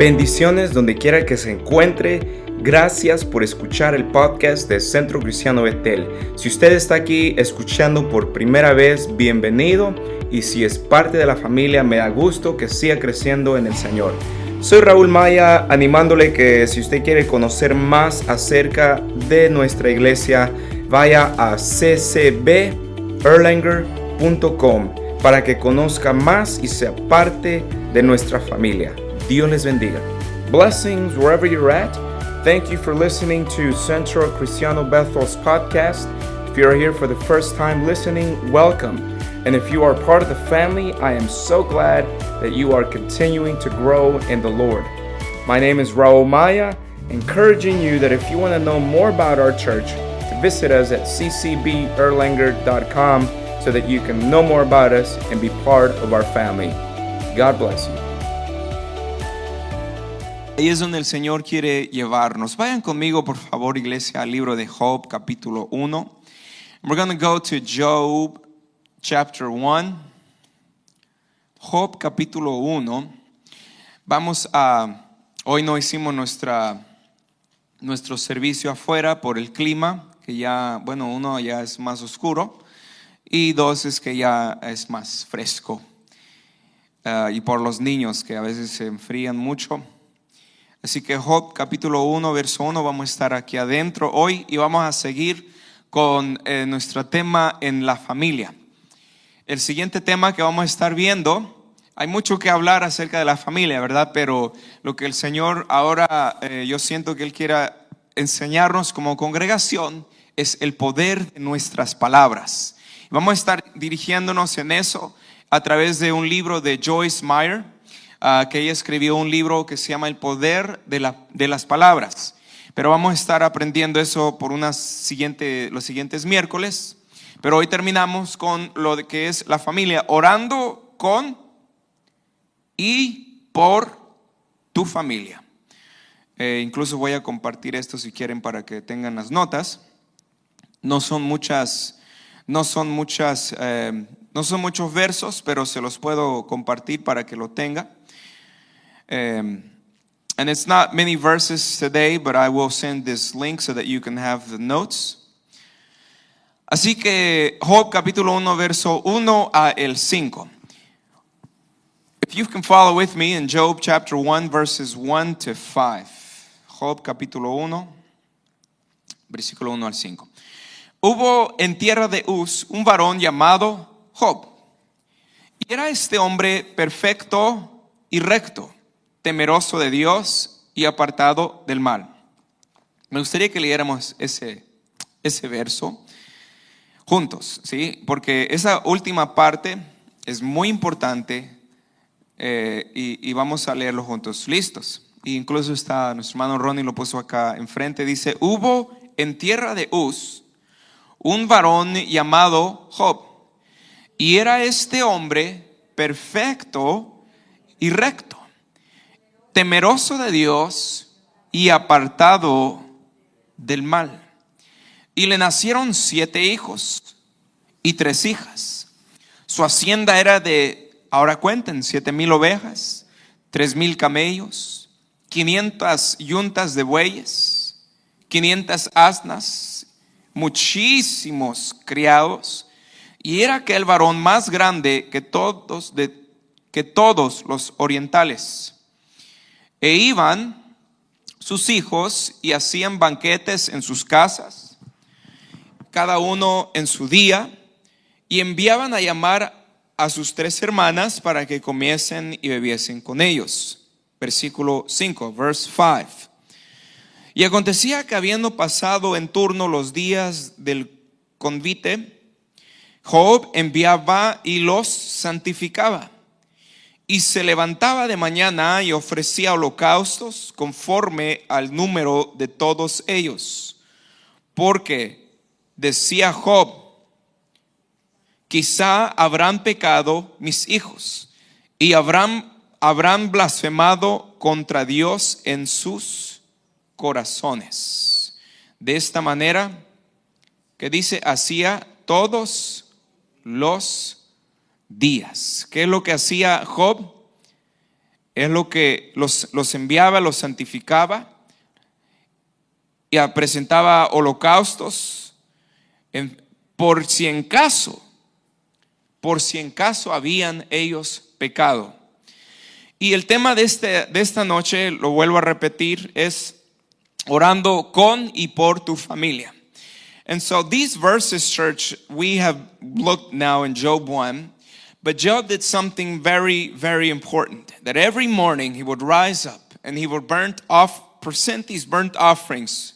Bendiciones donde quiera que se encuentre. Gracias por escuchar el podcast de Centro Cristiano Betel. Si usted está aquí escuchando por primera vez, bienvenido. Y si es parte de la familia, me da gusto que siga creciendo en el Señor. Soy Raúl Maya, animándole que si usted quiere conocer más acerca de nuestra iglesia, vaya a ccberlanger.com para que conozca más y sea parte de nuestra familia. Dios les bendiga. Blessings wherever you're at. Thank you for listening to Centro Cristiano Bethel's podcast. If you're here for the first time listening, welcome. And if you are part of the family, I am so glad that you are continuing to grow in the Lord. My name is Raul Maya, encouraging you that if you want to know more about our church, to visit us at ccberlanger.com so that you can know more about us and be part of our family. God bless you. Ahí es donde el Señor quiere llevarnos. Vayan conmigo, por favor, iglesia, al libro de Job, capítulo 1. We're going to go to Job, chapter 1. Job, capítulo 1. Hoy no hicimos nuestro servicio afuera por el clima, que ya, uno ya es más oscuro y dos es que ya es más fresco. Y por los niños que a veces se enfrían mucho. Así que Job capítulo 1 verso 1 vamos a estar aquí adentro hoy y vamos a seguir con nuestro tema en la familia. El siguiente tema que vamos a estar viendo, hay mucho que hablar acerca de la familia, ¿verdad? Pero lo que el Señor ahora yo siento que Él quiera enseñarnos como congregación es el poder de nuestras palabras. Vamos a estar dirigiéndonos en eso a través de un libro de Joyce Meyer. Que ella escribió un libro que se llama El poder de las palabras. Pero vamos a estar aprendiendo eso por los siguientes miércoles. Pero hoy terminamos con lo que es la familia, orando con y por tu familia. Incluso voy a compartir esto si quieren para que tengan las notas. No son muchos versos, pero se los puedo compartir para que lo tenga. And it's not many verses today, but I will send this link so that you can have the notes. Así que Job capítulo 1 verso 1 a el 5. If you can follow with me in Job chapter 1 verses 1 to 5. Job capítulo 1 versículo 1 al 5. Hubo en tierra de Uz un varón llamado Job. Y era este hombre perfecto y recto, temeroso de Dios y apartado del mal. Me gustaría que leyéramos ese verso juntos, ¿sí? Porque esa última parte es muy importante y vamos a leerlo juntos. ¿Listos? Y incluso nuestro hermano Ronnie lo puso acá enfrente. Dice, hubo en tierra de Uz un varón llamado Job. Y era este hombre perfecto y recto, temeroso de Dios y apartado del mal. Y le nacieron 7 hijos y 3 hijas. Su hacienda era ahora cuenten, 7,000 ovejas, 3,000 camellos, 500 yuntas de bueyes, 500 asnas, muchísimos criados. Y era aquel varón más grande que todos los orientales. E iban sus hijos y hacían banquetes en sus casas, cada uno en su día, y enviaban a llamar a sus 3 hermanas para que comiesen y bebiesen con ellos. Versículo 5, verse 5. Y acontecía que habiendo pasado en turno los días del convite, Job enviaba y los santificaba. Y se levantaba de mañana y ofrecía holocaustos conforme al número de todos ellos. Porque decía Job, quizá habrán pecado mis hijos y habrán blasfemado contra Dios en sus corazones. De esta manera, que dice, hacía todos los días. ¿Qué es lo que hacía Job? es lo que los enviaba, los santificaba y presentaba holocaustos por si en caso habían ellos pecado. Y el tema de esta noche, lo vuelvo a repetir, es orando con y por tu familia. And so these verses, church, we have looked now in Job 1, but Job did something very, very important. That every morning he would rise up and he would present these burnt offerings.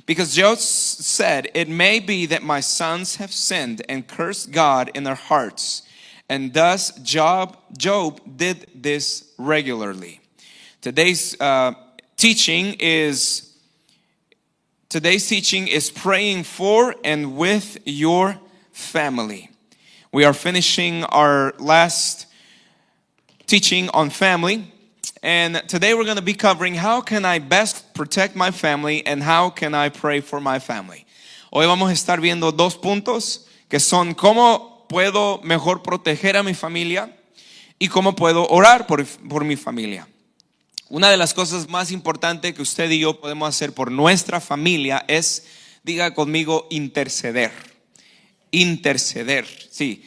Because Job said, it may be that my sons have sinned and cursed God in their hearts. And thus Job did this regularly. Today's teaching is praying for and with your family. We are finishing our last teaching on family. And today we're going to be covering how can I best protect my family and how can I pray for my family. Hoy vamos a estar viendo dos puntos que son cómo puedo mejor proteger a mi familia y cómo puedo orar por mi familia. Una de las cosas más importantes que usted y yo podemos hacer por nuestra familia es, diga conmigo, interceder. Interceder, sí.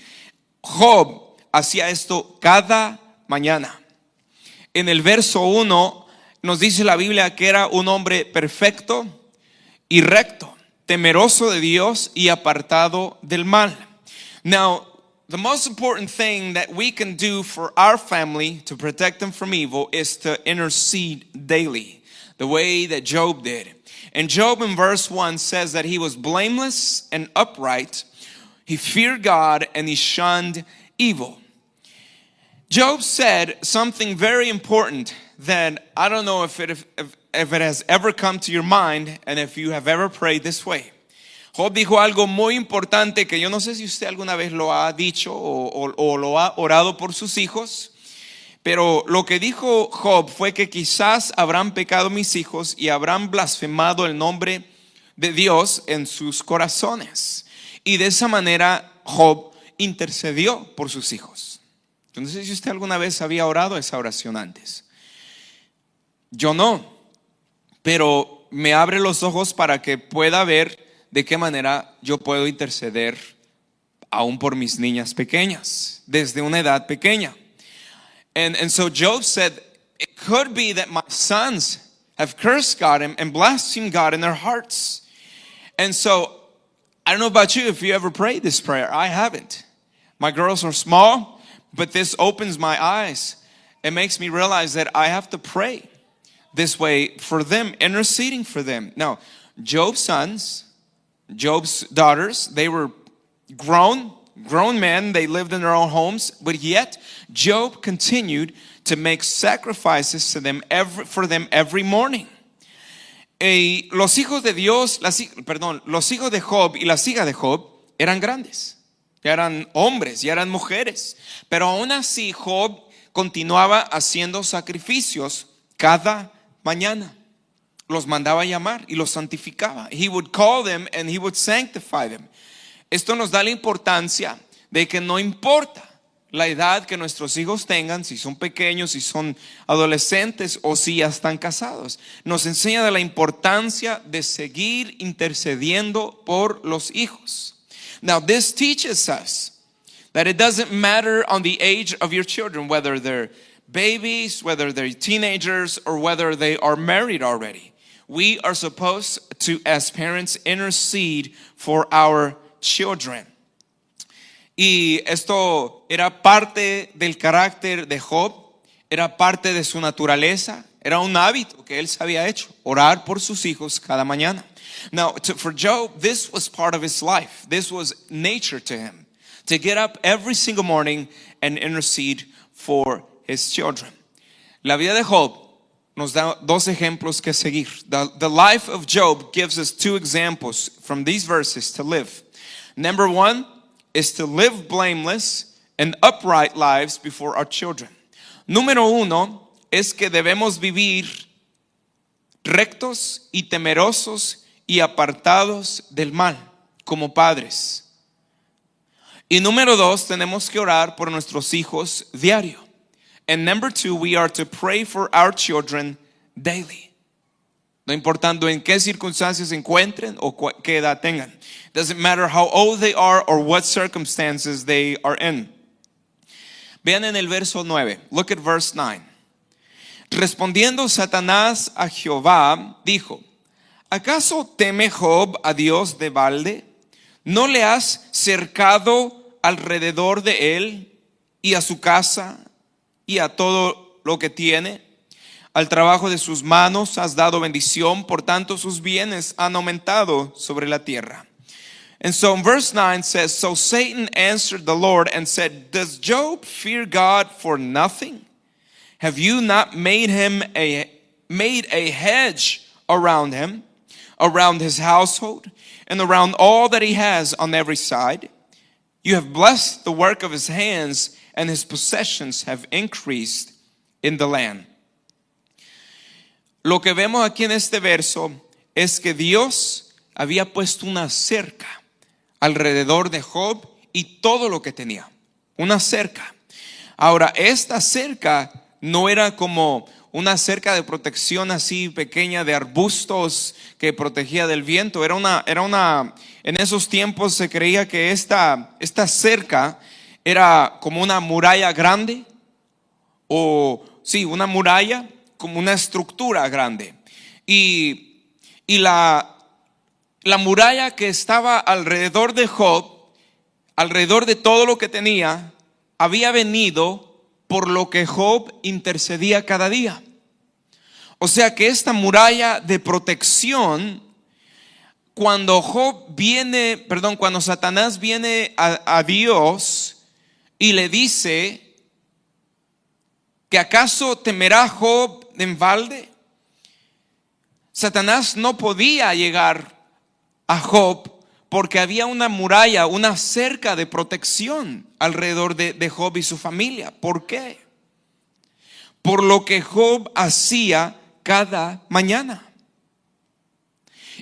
Job hacía esto cada mañana. En el verso 1 nos dice la Biblia que era un hombre perfecto y recto, temeroso de Dios y apartado del mal. Now, the most important thing that we can do for our family to protect them from evil is to intercede daily, the way that Job did. And Job in verse 1 says that he was blameless and upright. He feared God and he shunned evil. Job said something very important that I don't know if it has ever come to your mind and if you have ever prayed this way. Job dijo algo muy importante que yo no sé si usted alguna vez lo ha dicho o lo ha orado por sus hijos, pero lo que dijo Job fue que quizás habrán pecado mis hijos y habrán blasfemado el nombre de Dios en sus corazones. Y de esa manera Job intercedió por sus hijos. Yo no sé si usted alguna vez había orado esa oración antes. Yo no, pero me abre los ojos para que pueda ver de qué manera yo puedo interceder aún por mis niñas pequeñas, desde una edad pequeña. And so Job said, it could be that my sons have cursed God and blasphemed God in their hearts. And so, I don't know about you if you ever prayed this prayer. I haven't. My girls are small, but this opens my eyes. It makes me realize that I have to pray this way for them, interceding for them. Now, Job's sons, Job's daughters, they were grown men, they lived in their own homes, but yet Job continued to make sacrifices to them for them every morning. Los hijos de Job y las hijas de Job eran grandes, ya eran hombres, ya eran mujeres, pero aún así Job continuaba haciendo sacrificios cada mañana. Los mandaba llamar y los santificaba. He would call them and he would sanctify them. Esto nos da la importancia de que no importa la edad que nuestros hijos tengan, si son pequeños, si son adolescentes o si ya están casados. Nos enseña de la importancia de seguir intercediendo por los hijos. Now this teaches us that it doesn't matter on the age of your children, whether they're babies, whether they're teenagers, or whether they are married already. We are supposed to, as parents, intercede for our children. Y esto era parte del carácter de Job, era parte de su naturaleza, era un hábito que él se había hecho, orar por sus hijos cada mañana. Now, for Job, this was part of his life. This was nature to him, to get up every single morning and intercede for his children. La vida de Job nos da dos ejemplos que seguir. The life of Job gives us two examples from these verses to live. Number one is to live blameless and upright lives before our children. Número uno es que debemos vivir rectos y temerosos y apartados del mal como padres. Y número dos, tenemos que orar por nuestros hijos diario. And number 2, we are to pray for our children daily. No importando en qué circunstancias se encuentren o qué edad tengan. Doesn't matter how old they are or what circumstances they are in. Vean en el verso 9. Look at verse 9. Respondiendo Satanás a Jehová, dijo: ¿acaso teme Job a Dios de balde? ¿No le has cercado alrededor de él y a su casa y a todo lo que tiene? Al trabajo de sus manos has dado bendición, por tanto sus bienes han aumentado sobre la tierra. And so in verse 9 says, so Satan answered the Lord and said, does Job fear God for nothing? Have you not made a hedge around him, around his household, and around all that he has on every side? You have blessed the work of his hands, and his possessions have increased in the land. Lo que vemos aquí en este verso es que Dios había puesto una cerca alrededor de Job y todo lo que tenía. Una cerca. Ahora, esta cerca no era como una cerca de protección así pequeña de arbustos que protegía del viento. En esos tiempos se creía que esta cerca era como una muralla grande, o sí, una muralla como una estructura grande. Y la muralla que estaba alrededor de Job, alrededor de todo lo que tenía, había venido por lo que Job intercedía cada día. O sea que esta muralla de protección, cuando Satanás viene a Dios y le dice que acaso temerá Job en balde, Satanás no podía llegar a Job porque había una muralla, una cerca de protección alrededor de Job y su familia. ¿Por qué? Por lo que Job hacía cada mañana.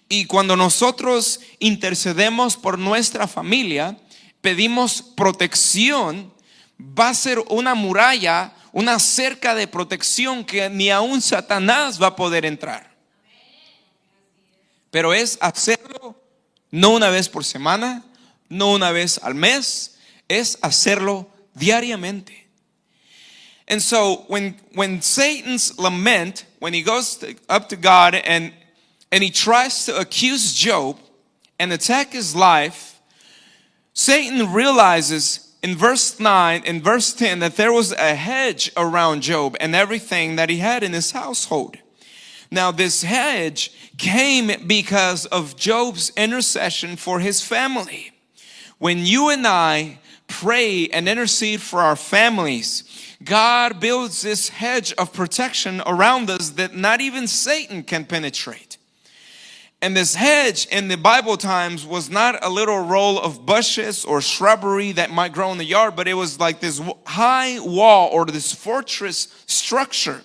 Y cuando nosotros intercedemos por nuestra familia, pedimos protección, va a ser una muralla, una cerca de protección que ni aún Satanás va a poder entrar. Pero es hacerlo no una vez por semana, no una vez al mes, es hacerlo diariamente. And so when Satan's lament, when he goes up to God and he tries to accuse Job and attack his life, Satan realizes in verse 9 and verse 10 that there was a hedge around Job and everything that he had in his household. Now this hedge came because of Job's intercession for his family. When you and I pray and intercede for our families, God builds this hedge of protection around us that not even Satan can penetrate. And this hedge in the Bible times was not a little row of bushes or shrubbery that might grow in the yard, but it was like this high wall or this fortress structure.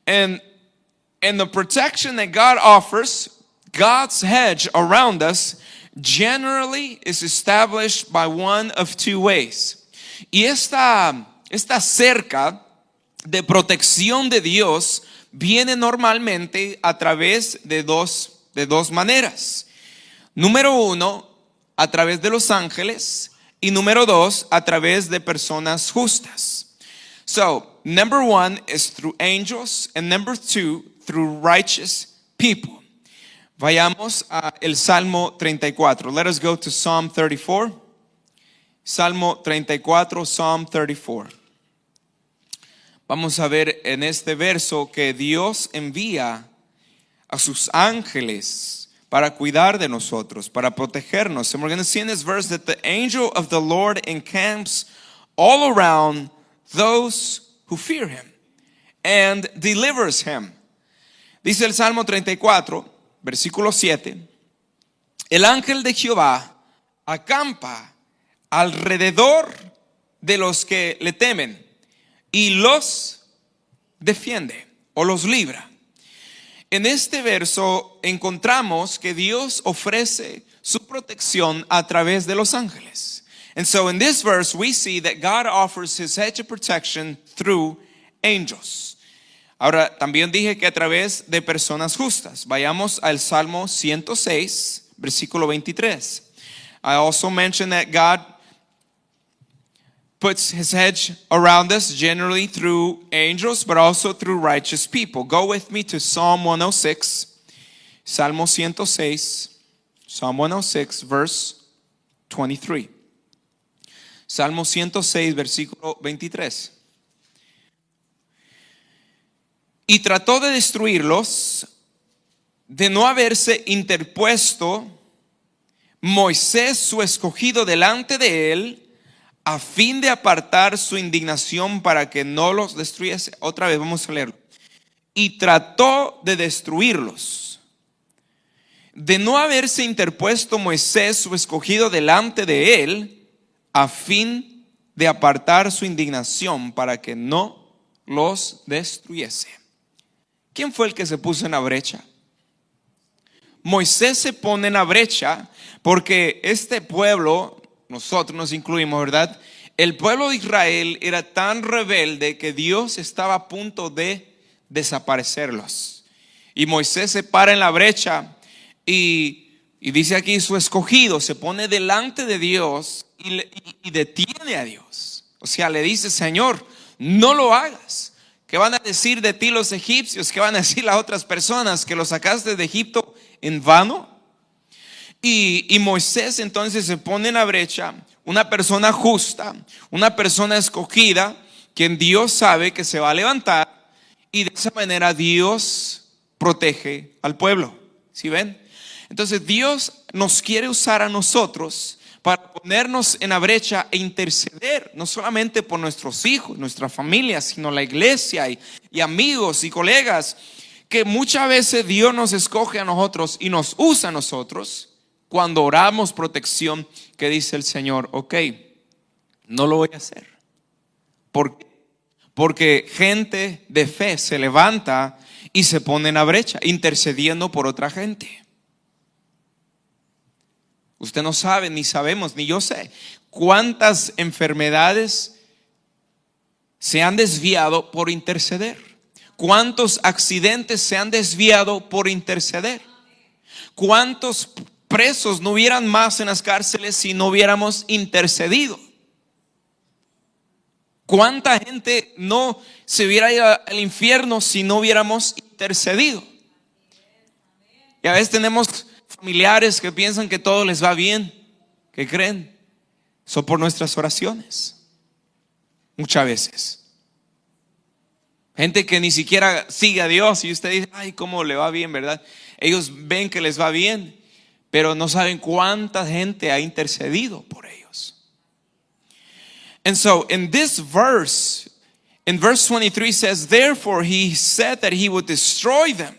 And the protection that God offers, God's hedge around us, generally is established by one of two ways. Y esta cerca de protección de Dios viene normalmente a través de dos maneras. Número uno, a través de los ángeles, y número dos, a través de personas justas. So, number one is through angels, and number two, through righteous people. Vayamos a el Salmo 34. Let us go to Psalm 34. Salmo 34, Psalm 34. Vamos a ver en este verso que Dios envía a sus ángeles para cuidar de nosotros, para protegernos. And we're going to see in this verse that the angel of the Lord encamps all around those who fear him and delivers him. Dice el Salmo 34, versículo 7, el ángel de Jehová acampa alrededor de los que le temen y los defiende o los libra. En este verso encontramos que Dios ofrece su protección a través de los ángeles. And so in this verse, we see that God offers his hedge of protection through angels. Ahora, también dije que a través de personas justas. Vayamos al Salmo 106, versículo 23. I also mentioned that God puts his hedge around us generally through angels, but also through righteous people. Go with me to Psalm 106, Salmo 106, Psalm 106, verse 23. Salmo 106, versículo 23. Y trató de destruirlos, de no haberse interpuesto Moisés, su escogido, delante de él, a fin de apartar su indignación para que no los destruyese. Otra vez, vamos a leerlo. Y trató de destruirlos, de no haberse interpuesto Moisés, su escogido, delante de él, a fin de apartar su indignación para que no los destruyese. ¿Quién fue el que se puso en la brecha? Moisés se pone en la brecha porque este pueblo, nosotros nos incluimos, ¿verdad? El pueblo de Israel era tan rebelde que Dios estaba a punto de desaparecerlos. Y Moisés se para en la brecha y dice aquí, su escogido se pone delante de Dios y detiene a Dios. O sea, le dice, Señor, no lo hagas. ¿Qué van a decir de ti los egipcios? ¿Qué van a decir las otras personas? ¿Que los sacaste de Egipto en vano? Y Moisés entonces se pone en la brecha, una persona justa, una persona escogida, quien Dios sabe que se va a levantar, y de esa manera Dios protege al pueblo. ¿Sí ven? Entonces Dios nos quiere usar a nosotros para ponernos en la brecha e interceder, no solamente por nuestros hijos, nuestra familia, sino la iglesia y amigos y colegas, que muchas veces Dios nos escoge a nosotros y nos usa a nosotros cuando oramos protección, que dice el Señor, ok, no lo voy a hacer. ¿Por qué? Porque gente de fe se levanta y se pone en la brecha, intercediendo por otra gente. Usted no sabe, ni sabemos, ni yo sé cuántas enfermedades se han desviado por interceder. Cuántos accidentes se han desviado por interceder. Cuántos presos no hubieran más en las cárceles si no hubiéramos intercedido. Cuánta gente no se hubiera ido al infierno si no hubiéramos intercedido. Y a veces tenemos familiares que piensan que todo les va bien, que creen, son por nuestras oraciones. Muchas veces. Gente que ni siquiera sigue a Dios y usted dice, ay, cómo le va bien, ¿verdad? Ellos ven que les va bien, pero no saben cuánta gente ha intercedido por ellos. And so in this verse, in verse 23 says, therefore he said that he would destroy them.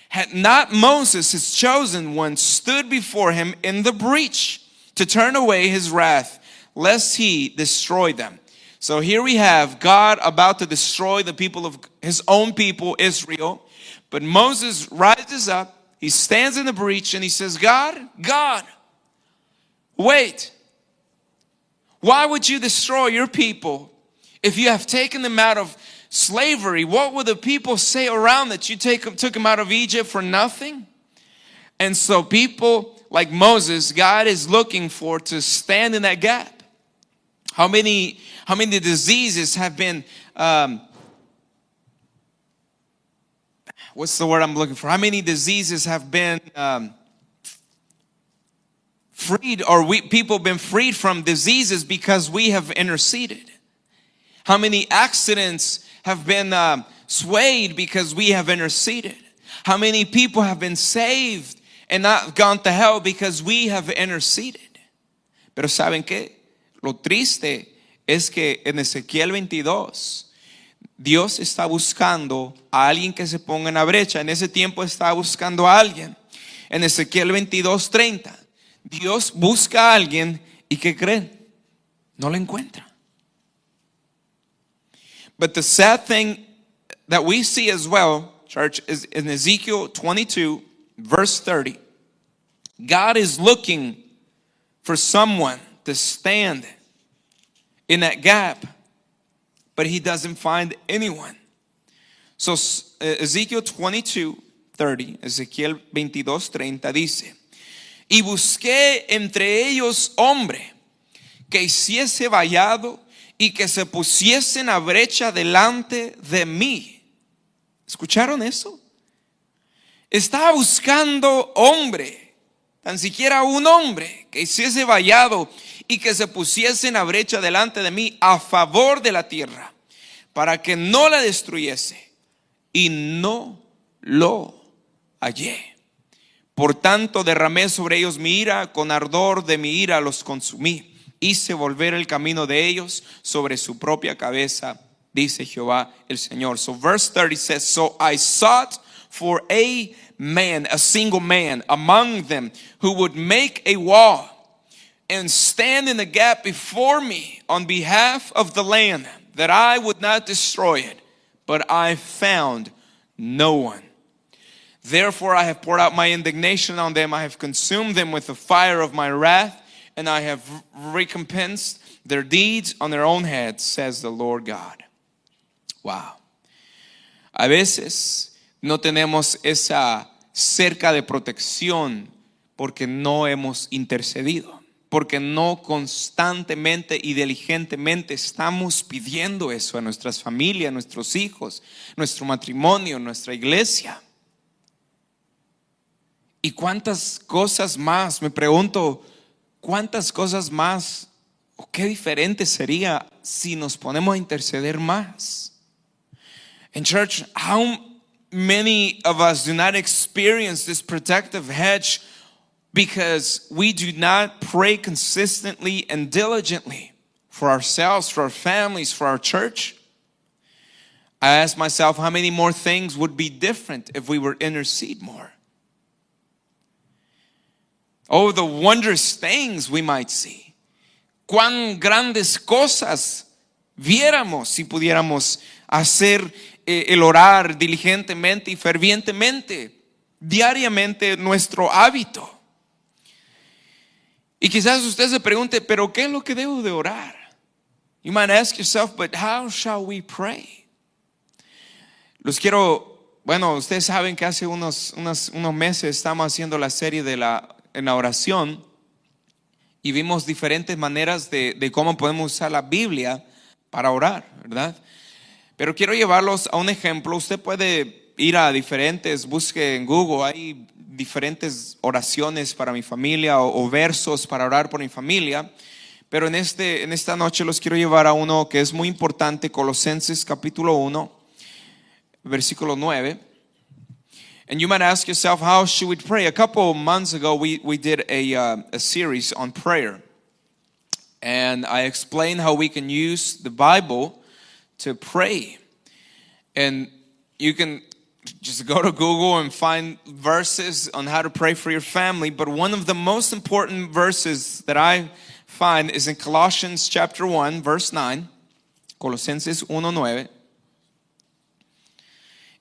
Had not Moses, his chosen one, stood before him in the breach to turn away his wrath, lest he destroy them. So here we have God about to destroy the people of his own people, Israel. But Moses rises up, he stands in the breach, and he says, God, wait. Why would you destroy your people if you have taken them out of slavery? What would the people say around that you took them out of Egypt for nothing? And so people like Moses, God is looking for to stand in that gap. How many diseases have been, what's the word I'm looking for? How many diseases have been freed, or people have been freed from diseases because we have interceded? How many accidents have been swayed because we have interceded? How many people have been saved and not gone to hell because we have interceded? Pero ¿saben qué? Lo triste es que en Ezequiel 22 Dios está buscando a alguien que se ponga en la brecha. En ese tiempo estaba buscando a alguien. En Ezequiel 22:30 Dios busca a alguien y ¿qué creen? No lo encuentra. But the sad thing that we see as well, church, is in Ezekiel 22, verse 30. God is looking for someone to stand in that gap, but he doesn't find anyone. So Ezekiel 22:30, Ezequiel 22:30 dice: y busqué entre ellos hombre que hiciese vallado y que se pusiese en la brecha delante de mí. ¿Escucharon eso? Estaba buscando hombre, tan siquiera un hombre que hiciese vallado y que se pusiese en la brecha delante de mí a favor de la tierra, para que no la destruyese, y no lo hallé. Por tanto derramé sobre ellos mi ira, con ardor de mi ira los consumí. Hice volver el camino de ellos sobre su propia cabeza, dice Jehová el Señor. So verse 30 says, so I sought for a man, a single man among them, who would make a wall and stand in the gap before me on behalf of the land, that I would not destroy it. But I found no one. Therefore I have poured out my indignation on them. I have consumed them with the fire of my wrath, and I have recompensed their deeds on their own heads, says the Lord God. Wow. A veces no tenemos esa cerca de protección porque no hemos intercedido, porque no constantemente y diligentemente estamos pidiendo eso a nuestras familias, nuestros hijos, nuestro matrimonio, nuestra iglesia. ¿Y cuántas cosas más? Me pregunto, ¿cuántas cosas más o qué diferente sería si nos ponemos a interceder más? In church, how many of us do not experience this protective hedge because we do not pray consistently and diligently for ourselves, for our families, for our church? I ask myself, how many more things would be different if we were to intercede more? Oh, the wondrous things we might see. Cuán grandes cosas viéramos si pudiéramos hacer el orar diligentemente y fervientemente, diariamente, nuestro hábito. Y quizás usted se pregunte, pero ¿qué es lo que debo de orar? You might ask yourself, but how shall we pray? Bueno, ustedes saben que hace unos meses estamos haciendo la serie en la oración y vimos diferentes maneras de cómo podemos usar la Biblia para orar, ¿verdad? Pero quiero llevarlos a un ejemplo. Usted puede ir a busque en Google, hay diferentes oraciones para mi familia o versos para orar por mi familia. Pero en esta noche los quiero llevar a uno que es muy importante, Colosenses capítulo 1, versículo 9. And you might ask yourself, how should we pray? A couple of months ago, we did a series on prayer. And I explained how we can use the Bible to pray. And you can just go to Google and find verses on how to pray for your family. But one of the most important verses that I find is in Colossians chapter 1, verse 9. Colosenses 1:9.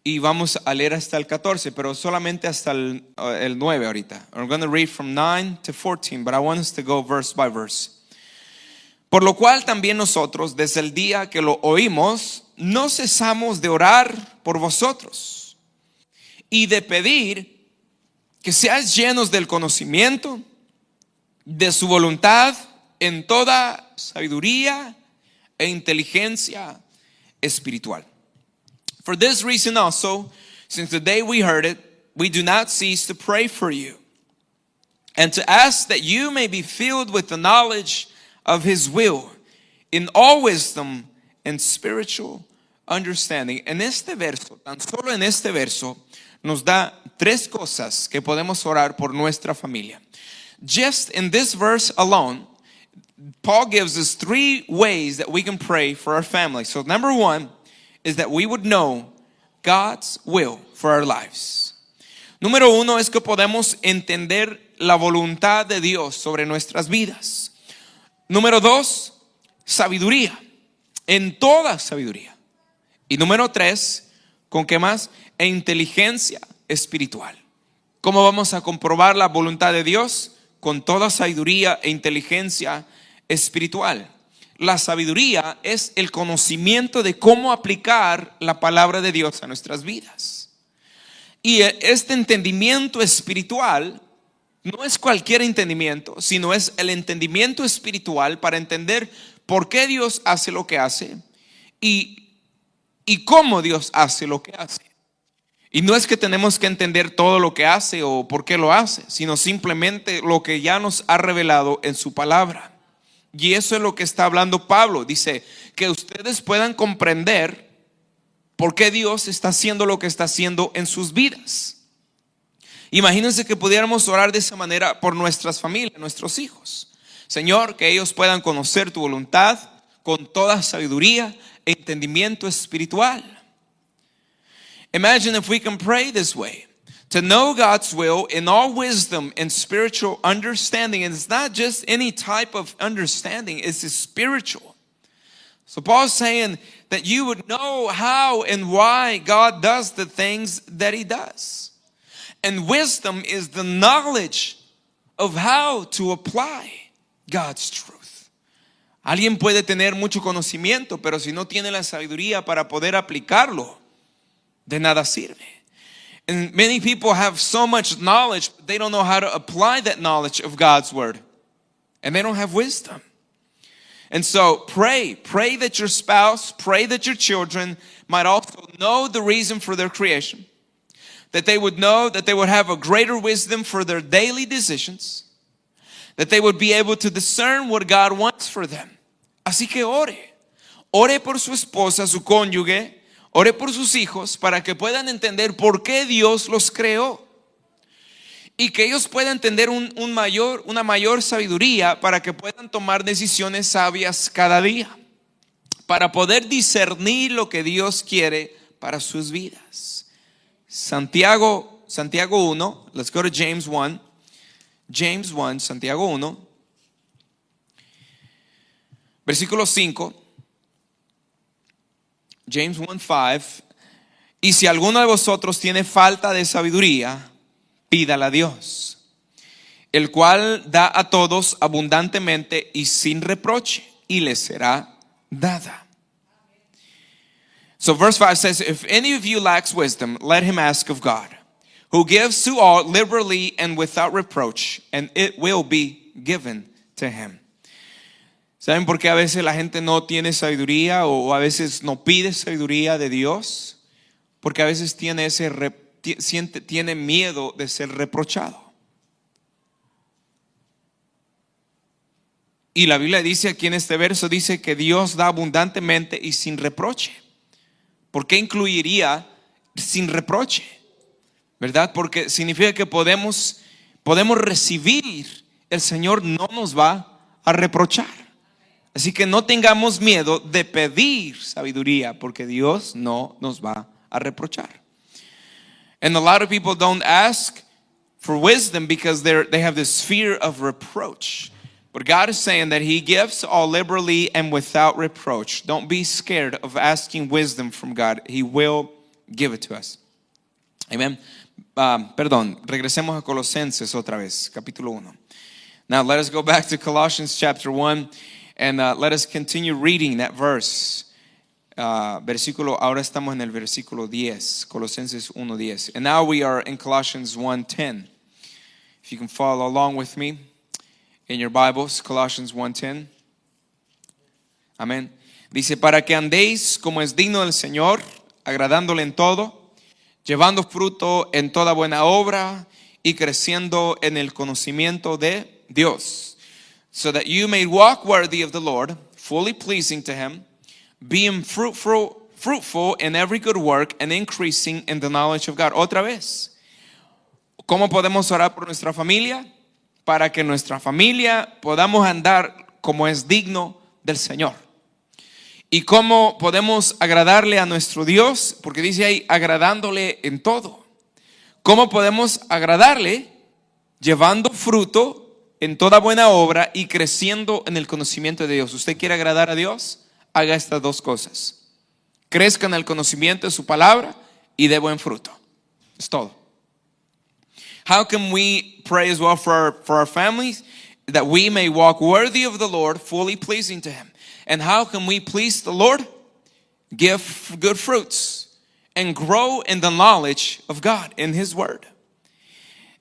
Y vamos a leer hasta el 14, pero solamente hasta el 9 ahorita. I'm going to read from 9 to 14, but I want us to go verse by verse. Por lo cual también nosotros, desde el día que lo oímos, no cesamos de orar por vosotros y de pedir que seáis llenos del conocimiento de su voluntad en toda sabiduría e inteligencia espiritual. For this reason also, since the day we heard it, we do not cease to pray for you and to ask that you may be filled with the knowledge of his will in all wisdom and spiritual understanding. En este verso, tan solo en este verso, nos da tres cosas que podemos orar por nuestra familia. Just in this verse alone, Paul gives us three ways that we can pray for our family. So number one is that we would know God's will for our lives. Número uno es que podemos entender la voluntad de Dios sobre nuestras vidas. Número dos, sabiduría, en toda sabiduría. Y número tres, ¿con qué más? E inteligencia espiritual. ¿Cómo vamos a comprobar la voluntad de Dios? Con toda sabiduría e inteligencia espiritual. La sabiduría es el conocimiento de cómo aplicar la palabra de Dios a nuestras vidas. Y este entendimiento espiritual no es cualquier entendimiento, sino es el entendimiento espiritual para entender por qué Dios hace lo que hace y cómo Dios hace lo que hace. Y no es que tenemos que entender todo lo que hace o por qué lo hace, sino simplemente lo que ya nos ha revelado en su palabra. Y eso es lo que está hablando Pablo. Dice que ustedes puedan comprender por qué Dios está haciendo lo que está haciendo en sus vidas. Imagínense que pudiéramos orar de esa manera por nuestras familias, nuestros hijos. Señor, que ellos puedan conocer tu voluntad con toda sabiduría e entendimiento espiritual. Imagine if we can pray this way. To know God's will in all wisdom and spiritual understanding. And it's not just any type of understanding, it's spiritual. So Paul's saying that you would know how and why God does the things that he does. And wisdom is the knowledge of how to apply God's truth. Alguien puede tener mucho conocimiento, pero si no tiene la sabiduría para poder aplicarlo, de nada sirve. And many people have so much knowledge, but they don't know how to apply that knowledge of God's word. And they don't have wisdom. And so pray that your spouse, pray that your children might also know the reason for their creation. That they would know, that they would have a greater wisdom for their daily decisions. That they would be able to discern what God wants for them. Así que ore por su esposa, su cónyuge, ore por sus hijos para que puedan entender por qué Dios los creó. Y que ellos puedan tener una mayor sabiduría para que puedan tomar decisiones sabias cada día. Para poder discernir lo que Dios quiere para sus vidas. Santiago 1, let's go to James 1. James 1, Santiago 1, versículo 5. James 1:5. Y si alguno de vosotros tiene falta de sabiduría, pídala a Dios, el cual da a todos abundantemente y sin reproche, y le será dada. So verse 5 says, if any of you lacks wisdom, let him ask of God, who gives to all liberally and without reproach, and it will be given to him. ¿Saben por qué a veces la gente no tiene sabiduría o a veces no pide sabiduría de Dios? Porque a veces tiene miedo de ser reprochado. Y la Biblia dice aquí en este verso, dice que Dios da abundantemente y sin reproche. ¿Por qué incluiría sin reproche? ¿Verdad? Porque significa que podemos recibir, el Señor no nos va a reprochar. Así que no tengamos miedo de pedir sabiduría, porque Dios no nos va a reprochar. And a lot of people don't ask for wisdom because they have this fear of reproach. But God is saying that he gives all liberally and without reproach. Don't be scared of asking wisdom from God. He will give it to us. Amen. Regresemos a Colosenses otra vez, capítulo 1. Now let us go back to Colossians chapter 1 and let us continue reading that verse. Ahora estamos en el versículo 10, Colosenses 1:10. And now we are in Colossians 1:10. If you can follow along with me in your Bibles, Colossians 1:10. Amén. Dice, para que andéis como es digno del Señor, agradándole en todo, llevando fruto en toda buena obra y creciendo en el conocimiento de Dios, so that you may walk worthy of the Lord, fully pleasing to him, being fruitful in every good work and increasing in the knowledge of God. Otra vez, ¿cómo podemos orar por nuestra familia? Para que nuestra familia podamos andar como es digno del Señor. ¿Y cómo podemos agradarle a nuestro Dios? Porque dice ahí, agradándole en todo. ¿Cómo podemos agradarle? Llevando fruto en toda buena obra y creciendo en el conocimiento de Dios. ¿Usted quiere agradar a Dios? Haga estas dos cosas. Crezca en el conocimiento de su palabra y dé buen fruto. Es todo. How can we pray as well for our families? That we may walk worthy of the Lord, fully pleasing to him. And how can we please the Lord? Give good fruits and grow in the knowledge of God in His Word.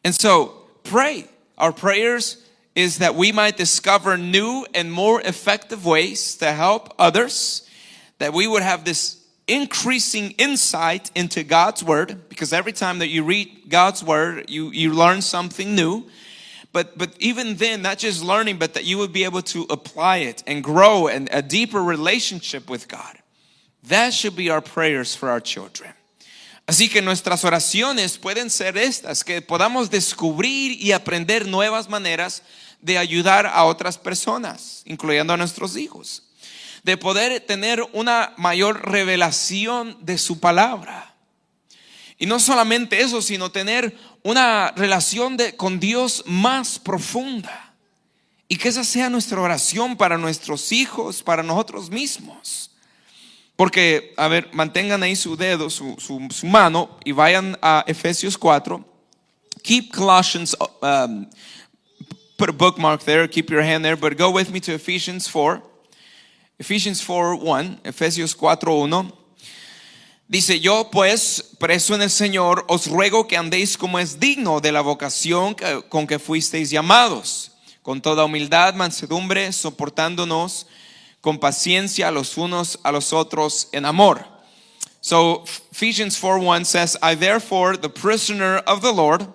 And so pray. Our prayers is that we might discover new and more effective ways to help others, that we would have this increasing insight into God's Word, because every time that you read God's Word, you learn something new. But even then, not just learning, but that you would be able to apply it and grow in a deeper relationship with God. That should be our prayers for our children. Así que nuestras oraciones pueden ser estas, que podamos descubrir y aprender nuevas maneras de ayudar a otras personas, incluyendo a nuestros hijos. De poder tener una mayor revelación de su palabra. Y no solamente eso, sino tener una relación con Dios más profunda. Y que esa sea nuestra oración para nuestros hijos, para nosotros mismos. Porque, a ver, mantengan ahí su dedo, su mano, y vayan a Efesios 4. Keep Colossians, put a bookmark there, keep your hand there, but go with me to Ephesians 4. Ephesians 4:1, Efesios 4:1. Dice, yo pues, preso en el Señor, os ruego que andéis como es digno de la vocación con que fuisteis llamados, con toda humildad, mansedumbre, soportándonos con paciencia los unos a los otros en amor. So Ephesians 4:1 says, I therefore, the prisoner of the Lord,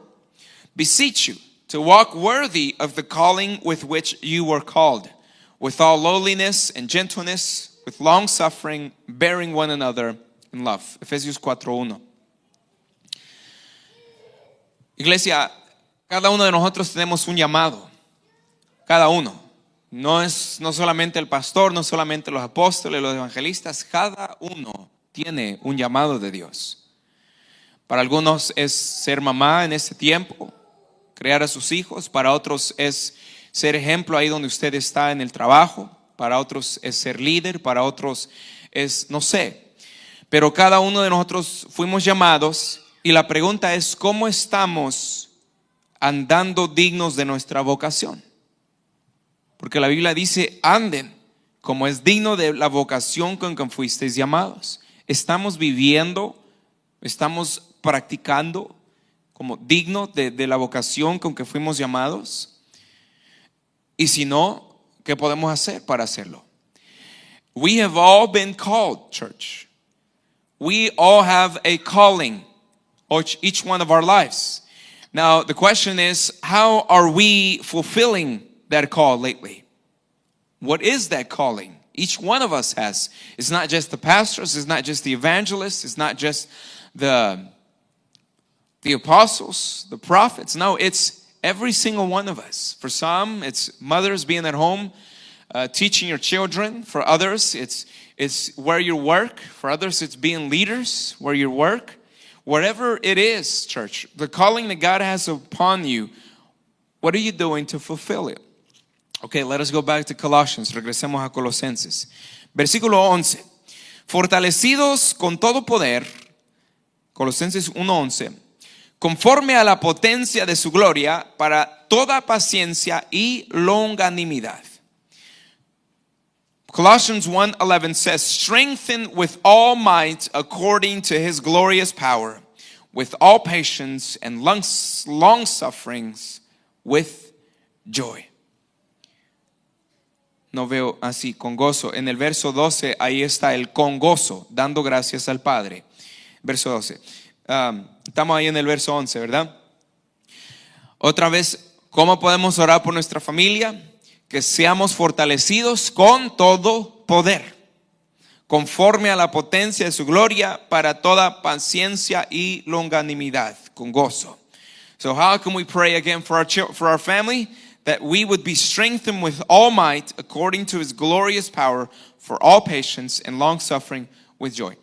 beseech you to walk worthy of the calling with which you were called, with all lowliness and gentleness, with long suffering, bearing one another in love. Efesios 4:1. Iglesia, cada uno de nosotros tenemos un llamado. Cada uno. No solamente el pastor, no solamente los apóstoles, los evangelistas. Cada uno tiene un llamado de Dios. Para algunos es ser mamá en este tiempo, criar a sus hijos. Para otros es ser ejemplo ahí donde usted está en el trabajo. Para otros es ser líder. Para otros es, no sé. Pero cada uno de nosotros fuimos llamados, y la pregunta es, ¿cómo estamos andando dignos de nuestra vocación? Porque la Biblia dice, anden como es digno de la vocación con que fuisteis llamados. ¿Estamos viviendo, estamos practicando como digno de la vocación con que fuimos llamados? Y si no, ¿qué podemos hacer para hacerlo? We have all been called, church. We all have a calling, each one of our lives. Now, the question is, how are we fulfilling that call lately? What is that calling? Each one of us has. It's not just the pastors, it's not just the evangelists, it's not just the apostles, the prophets. No, it's every single one of us. For some, it's mothers being at home, teaching your children. For others, it's where you work. For others, it's being leaders where you work. Whatever it is, church, the calling that God has upon you, what are you doing to fulfill it? Okay, let us go back to Colossians. Regresemos a Colosenses. Versículo 11. Fortalecidos con todo poder, Colosenses 1:11, conforme a la potencia de su gloria, para toda paciencia y longanimidad. Colossians 1:11 says, strengthened with all might according to his glorious power, with all patience and long sufferings with joy. No veo así, con gozo. En el verso 12, ahí está el con gozo, dando gracias al Padre. Verso 12. Estamos ahí en el verso 11, ¿verdad? Otra vez, ¿cómo podemos orar por nuestra familia? Que seamos fortalecidos con todo poder, conforme a la potencia de su gloria, para toda paciencia y longanimidad, con gozo. So how can we pray again for our family? That we would be strengthened with all might according to his glorious power, for all patience and long suffering with joy.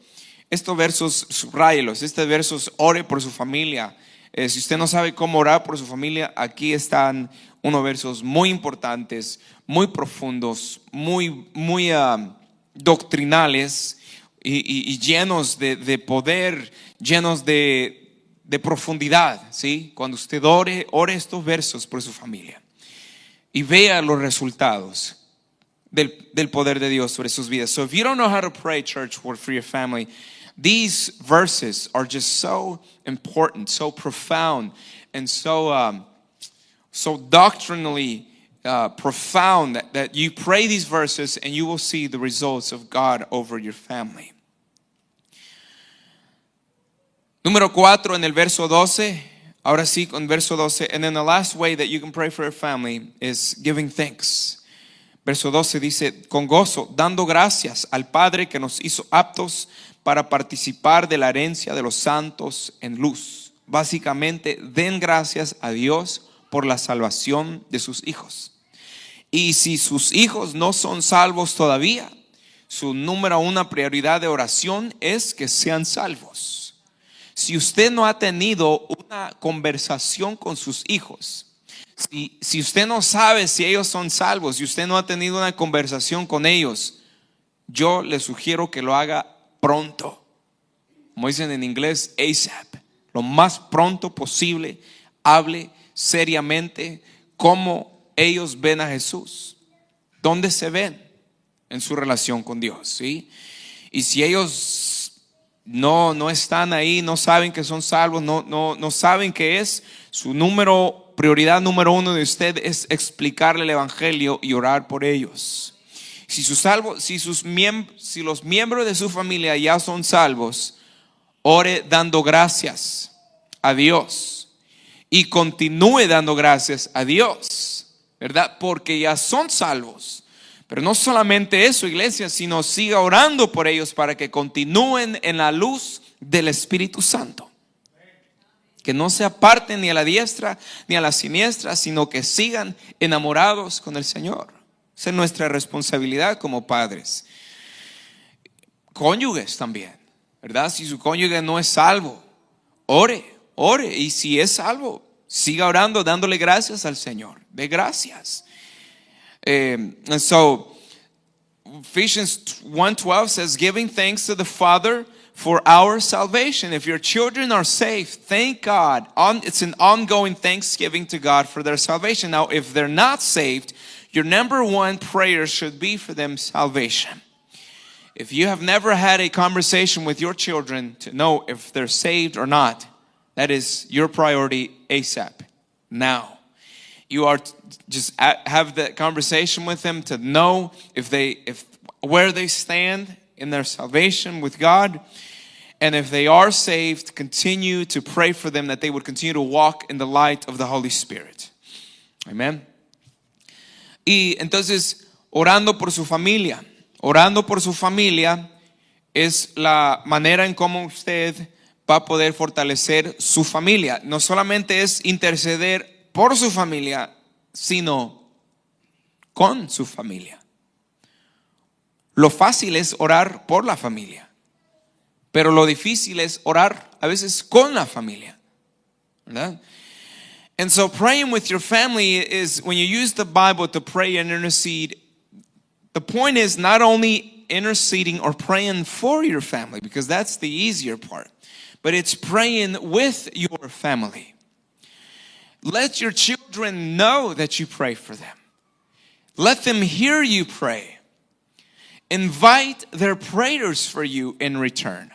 Estos versos, subrayelos. Estos versos, ore por su familia. Si usted no sabe cómo orar por su familia, aquí están unos versos muy importantes, muy profundos, muy doctrinales y llenos de poder, llenos de profundidad, ¿sí? Cuando usted ore estos versos por su familia y vea los resultados. del poder de Dios sobre sus vidas. So if you don't know how to pray, church, for your family, these verses are just so important, so profound, and so doctrinally profound that you pray these verses and you will see the results of God over your family. Número 4 en el verso 12. Ahora sí, con verso 12. And then the last way that you can pray for your family is giving thanks. Verso 12 dice, con gozo, dando gracias al Padre que nos hizo aptos para participar de la herencia de los santos en luz. Básicamente, den gracias a Dios por la salvación de sus hijos. Y si sus hijos no son salvos todavía, su número 1 prioridad de oración es que sean salvos. Si usted no ha tenido una conversación con sus hijos, si usted no sabe si ellos son salvos, si usted no ha tenido una conversación con ellos, yo le sugiero que lo haga pronto. Como dicen en inglés, ASAP. Lo más pronto posible, hable seriamente cómo ellos ven a Jesús. ¿Dónde se ven en su relación con Dios? ¿Sí? Y si ellos no están ahí, no saben que son salvos, no saben qué es, su prioridad número 1 de usted es explicarle el evangelio y orar por ellos. Si los miembros de su familia ya son salvos, ore dando gracias a Dios y continúe dando gracias a Dios, ¿verdad? Porque ya son salvos. Pero no solamente eso, iglesia, sino siga orando por ellos para que continúen en la luz del Espíritu Santo. Que no se aparten ni a la diestra ni a la siniestra, sino que sigan enamorados con el Señor. Esa es nuestra responsabilidad como padres. Cónyuges también, ¿verdad? Si su cónyuge no es salvo, ore. Y si es salvo, siga orando, dándole gracias al Señor. De gracias. And so Ephesians 1:12 says, giving thanks to the Father for our salvation. If your children are saved, thank God. It's an ongoing thanksgiving to God for their salvation. Now, if they're not saved, your number 1 prayer should be for them salvation. If you have never had a conversation with your children to know if they're saved or not, that is your priority ASAP, now. You are just have that conversation with them to know where they stand in their salvation with God, and if they are saved, continue to pray for them that they would continue to walk in the light of the Holy Spirit. Amen. Y entonces, orando por su familia es la manera en cómo usted va a poder fortalecer su familia. No solamente es interceder por su familia, sino con su familia. Lo fácil es orar por la familia, pero lo difícil es orar a veces con la familia, ¿verdad? And so praying with your family is, when you use the Bible to pray and intercede, the point is not only interceding or praying for your family, because that's the easier part, but it's praying with your family. Let your children know that you pray for them. Let them hear you pray. Invite their prayers for you in return.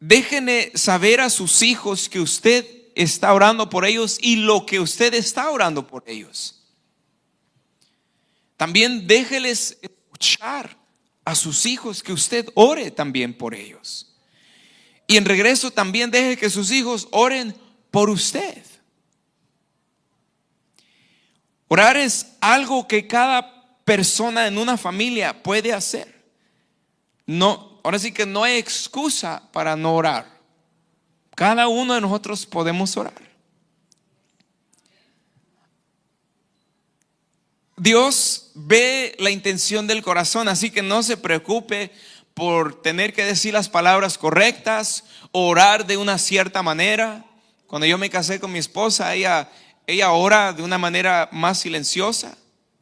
Déjenle saber a sus hijos que usted está orando por ellos y lo que usted está orando por ellos. También déjeles escuchar a sus hijos que usted ore también por ellos. Y en regreso también deje que sus hijos oren por usted. Orar es algo que cada persona en una familia puede hacer. Ahora sí que no hay excusa para no orar. Cada uno de nosotros podemos orar. Dios ve la intención del corazón, así que no se preocupe por tener que decir las palabras correctas, orar de una cierta manera. Cuando yo me casé con mi esposa, ella ora de una manera más silenciosa.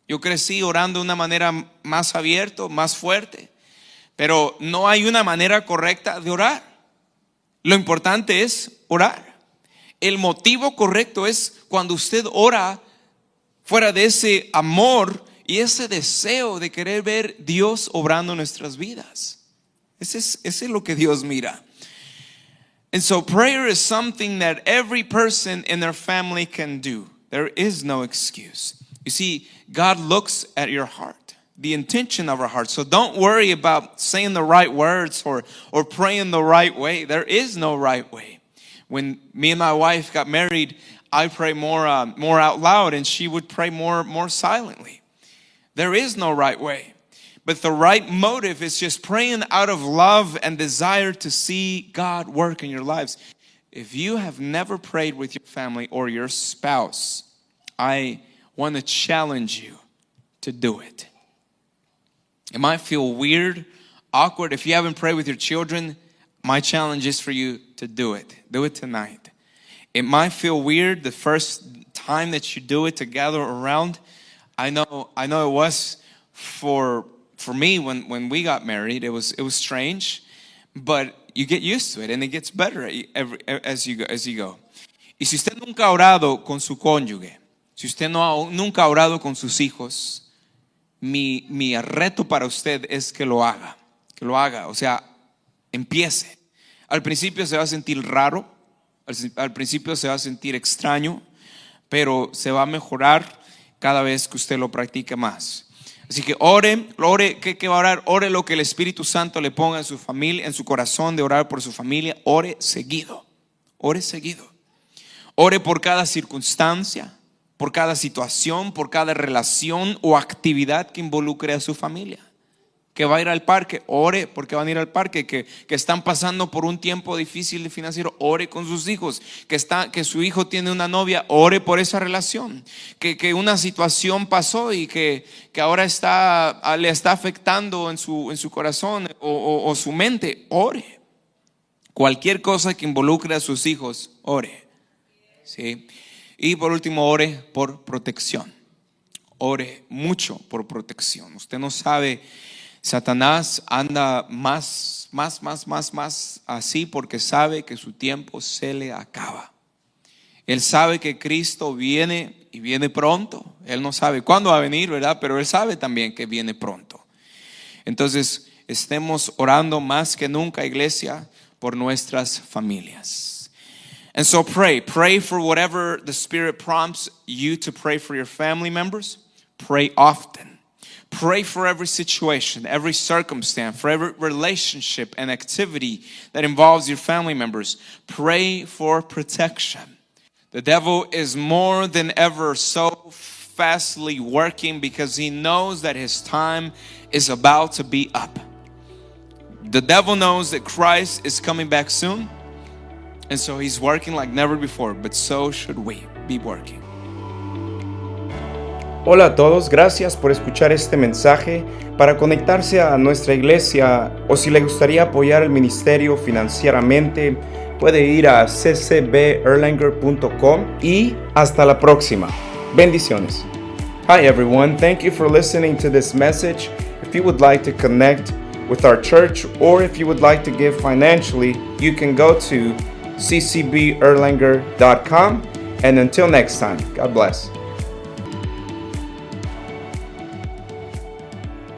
Yo crecí orando de una manera más abierta, más fuerte. Pero no hay una manera correcta de orar. Lo importante es orar. El motivo correcto es cuando usted ora fuera de ese amor y ese deseo de querer ver Dios obrando en nuestras vidas. Ese es lo que Dios mira. And so prayer is something that every person in their family can do. There is no excuse. You see, God looks at your heart, the intention of our heart. So don't worry about saying the right words or praying the right way. There is no right way. When me and my wife got married, I pray more out loud, and she would pray more silently. There is no right way. But the right motive is just praying out of love and desire to see God work in your lives. If you have never prayed with your family or your spouse, I want to challenge you to do it. It might feel weird, awkward. If you haven't prayed with your children, my challenge is for you to do it. Do it tonight. It might feel weird the first time that you do it to gather around. I know it was for me when we got married. It was strange, but you get used to it and it gets better as you go. Y si usted nunca ha orado con su cónyuge, si usted nunca ha orado con sus hijos, mi reto para usted es que lo haga, o sea, empiece. Al principio se va a sentir raro, al principio se va a sentir extraño, pero se va a mejorar cada vez que usted lo practique más. Así que ore, ¿qué va a orar? Ore lo que el Espíritu Santo le ponga en su familia, en su corazón de orar por su familia. Ore seguido. Ore por cada circunstancia, por cada situación, por cada relación o actividad que involucre a su familia. Que va a ir al parque, ore porque van a ir al parque. Que están pasando por un tiempo difícil financiero, ore con sus hijos. Que su hijo tiene una novia, ore por esa relación. Que una situación pasó y que ahora le está afectando en su corazón o su mente, ore. Cualquier cosa que involucre a sus hijos, ore. ¿Sí? Y por último, ore por protección. Ore mucho por protección. Usted no sabe, Satanás anda más así porque sabe que su tiempo se le acaba. Él sabe que Cristo viene y viene pronto. Él no sabe cuándo va a venir, ¿verdad? Pero Él sabe también que viene pronto. Entonces, estemos orando más que nunca, iglesia, por nuestras familias. And so pray for whatever the Spirit prompts you to pray for your family members. Pray often. Pray for every situation, every circumstance, for every relationship and activity that involves your family members. Pray for protection. The devil is more than ever so fastly working because he knows that his time is about to be up. The devil knows that Christ is coming back soon, and so he's working like never before, but so should we be working. Hola a todos, gracias por escuchar este mensaje. Para conectarse a nuestra iglesia o si le gustaría apoyar el ministerio financieramente, puede ir a ccberlanger.com y hasta la próxima. Bendiciones. Hi everyone, thank you for listening to this message. If you would like to connect with our church or if you would like to give financially, you can go to ccberlanger.com. And until next time, God bless.